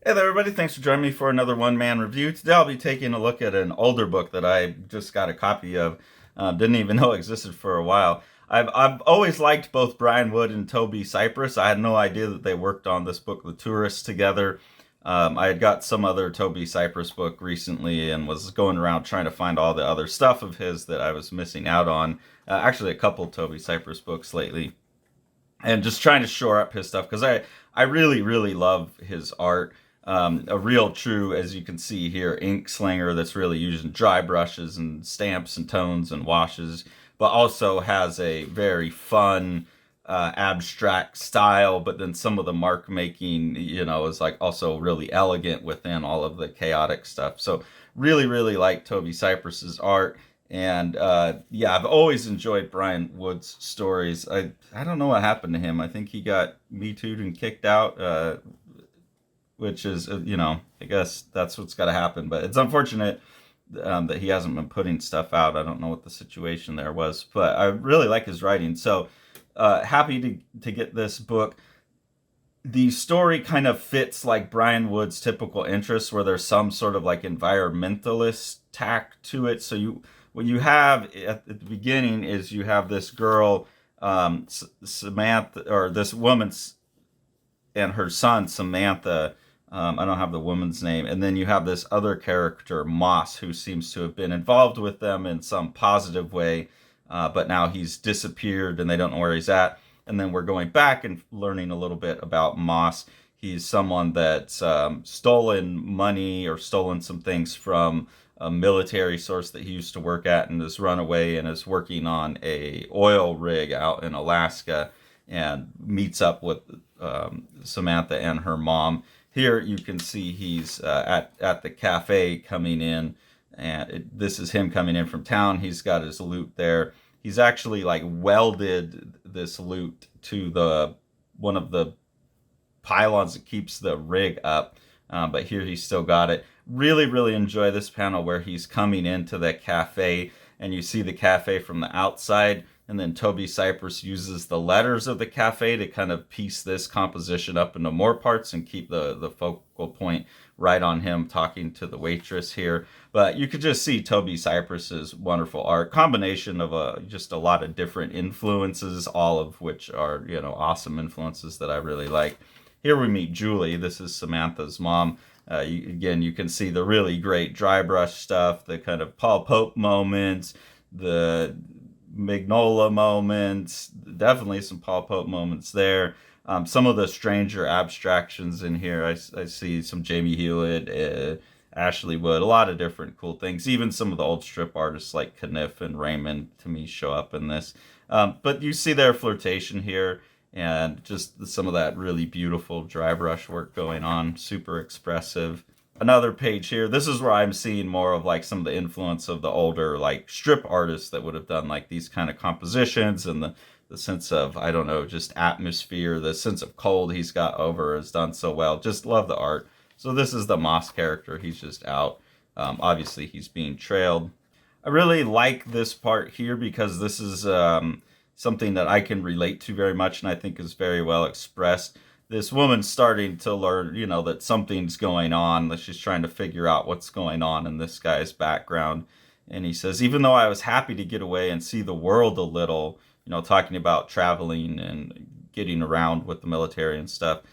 Hey there, everybody. Thanks for joining me for another one-man review. Today I'll be taking a look at an older book that I just got a copy of. Didn't even know existed for a while. I've always liked both Brian Wood and Toby Cypress. I had no idea that they worked on this book, The Tourist, together. I had got some other Toby Cypress book recently and was going around trying to find all the other stuff of his that I was missing out on. Actually, a couple Toby Cypress books lately. And just trying to shore up his stuff because I really, really love his art. A real true, as you can see here, ink slinger that's really using dry brushes and stamps and tones and washes, but also has a very fun, abstract style. But then some of the mark making, is like also really elegant within all of the chaotic stuff. So really, really like Toby Cypress's art. And yeah, I've always enjoyed Brian Wood's stories. I don't know what happened to him. I think he got Me Too'd and kicked out. Which is, I guess that's what's got to happen. But it's unfortunate that he hasn't been putting stuff out. I don't know what the situation there was, but I really like his writing. So happy to get this book. The story kind of fits like Brian Wood's typical interests, where there's some sort of like environmentalist tack to it. So what you have at the beginning is you have this girl, Samantha, or this woman and her son, Samantha. I don't have the woman's name. And then you have this other character, Moss, who seems to have been involved with them in some positive way, but now he's disappeared and they don't know where he's at. And then we're going back and learning a little bit about Moss. He's someone that's stolen money or stolen some things from a military source that he used to work at and has run away and is working on a oil rig out in Alaska and meets up with Samantha and her mom. Here you can see he's at the cafe coming in, and this is him coming in from town. He's got his loot there. He's actually like welded this loot to the one of the pylons that keeps the rig up, but here he's still got it. Really, really enjoy this panel where he's coming into the cafe, and you see the cafe from the outside. And then Toby Cypress uses the letters of the cafe to kind of piece this composition up into more parts and keep the focal point right on him talking to the waitress here. But you could just see Toby Cypress's wonderful art, combination of just a lot of different influences, all of which are, awesome influences that I really like. Here we meet Julie. This is Samantha's mom. Again, you can see the really great dry brush stuff, the kind of Paul Pope moments, the Magnola moments, definitely some Paul Pope moments there. Some of the stranger abstractions in here, I see some Jamie Hewlett, Ashley Wood, a lot of different cool things. Even some of the old strip artists like Kniff and Raymond, to me, show up in this. But you see their flirtation here and just some of that really beautiful dry brush work going on, super expressive. Another page here. This is where I'm seeing more of like some of the influence of the older like strip artists that would have done like these kind of compositions, and the sense of, I don't know, just atmosphere, the sense of cold he's got over is done so well. Just love the art. So this is the Moss character. He's just out. Obviously he's being trailed. I really like this part here because this is something that I can relate to very much and I think is very well expressed. This woman's starting to learn, that something's going on, that she's trying to figure out what's going on in this guy's background. And he says, even though I was happy to get away and see the world a little, talking about traveling and getting around with the military and stuff,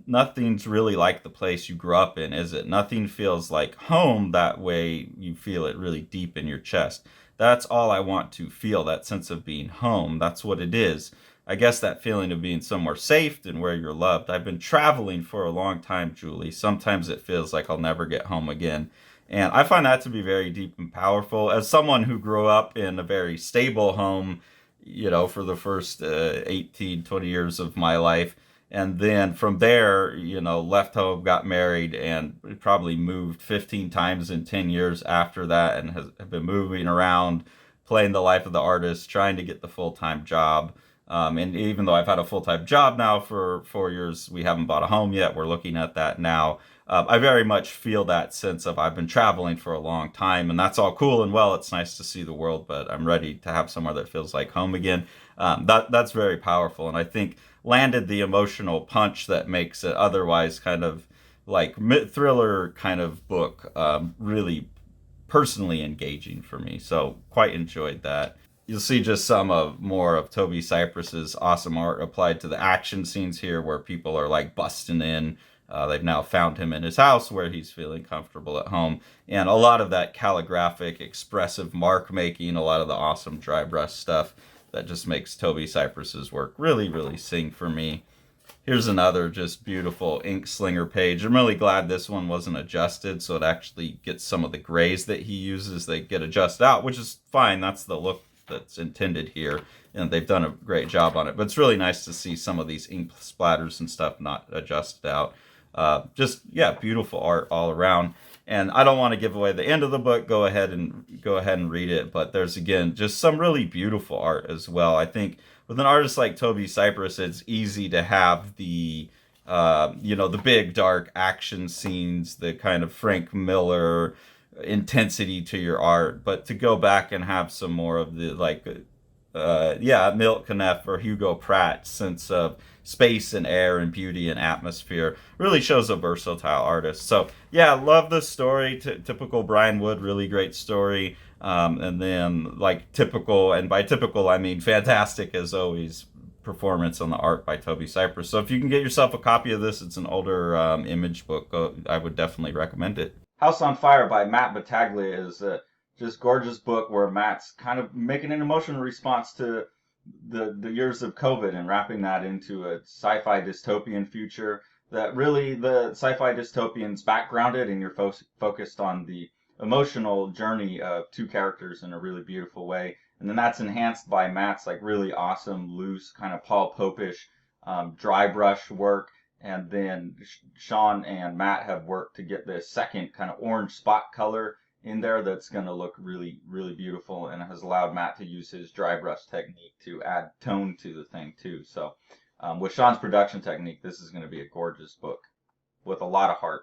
nothing's really like the place you grew up in, is it? Nothing feels like home that way you feel it really deep in your chest. That's all I want to feel, that sense of being home. That's what it is. I guess that feeling of being somewhere safe and where you're loved. I've been traveling for a long time, Julie. Sometimes it feels like I'll never get home again. And I find that to be very deep and powerful. As someone who grew up in a very stable home, for the first 18, 20 years of my life. And then from there, left home, got married, and probably moved 15 times in 10 years after that, and have been moving around, playing the life of the artist, trying to get the full-time job. And even though I've had a full-time job now for 4 years, we haven't bought a home yet. We're looking at that now. I very much feel that sense of I've been traveling for a long time, and that's all cool and well. It's nice to see the world, but I'm ready to have somewhere that feels like home again. That's very powerful, and I think landed the emotional punch that makes it otherwise kind of like thriller kind of book. Really personally engaging for me. So quite enjoyed that. You'll see just some of more of Toby Cypress's awesome art applied to the action scenes here, where people are like busting in. They've now found him in his house where he's feeling comfortable at home. And a lot of that calligraphic, expressive mark making, a lot of the awesome dry brush stuff that just makes Toby Cypress's work really, really sing for me. Here's another just beautiful ink slinger page. I'm really glad this one wasn't adjusted, so it actually gets some of the grays that he uses. They get adjusted out, which is fine. That's the look that's intended here, and they've done a great job on it. But it's really nice to see some of these ink splatters and stuff not adjusted out. Yeah, beautiful art all around. And I don't want to give away the end of the book. Go ahead and read it. But there's again just some really beautiful art as well. I think with an artist like Toby Cypress, it's easy to have the the big dark action scenes, the kind of Frank Miller intensity to your art, but to go back and have some more of the Milt Kaneff or Hugo Pratt's sense of space and air and beauty and atmosphere really shows a versatile artist. So yeah, love this story. Typical Brian Wood, really great story. And then like typical, and by typical I mean fantastic as always, performance on the art by Toby Cypress. So if you can get yourself a copy of this, it's an older image book. I would definitely recommend it. House on Fire by Matt Battaglia is a just gorgeous book where Matt's kind of making an emotional response to the years of COVID and wrapping that into a sci-fi dystopian future that really the sci-fi dystopian's backgrounded, and you're focused on the emotional journey of two characters in a really beautiful way. And then that's enhanced by Matt's like really awesome, loose, kind of Paul Popish dry brush work. And then Sean and Matt have worked to get this second kind of orange spot color in there that's going to look really, really beautiful, and has allowed Matt to use his dry brush technique to add tone to the thing too. So with Sean's production technique, this is going to be a gorgeous book with a lot of heart.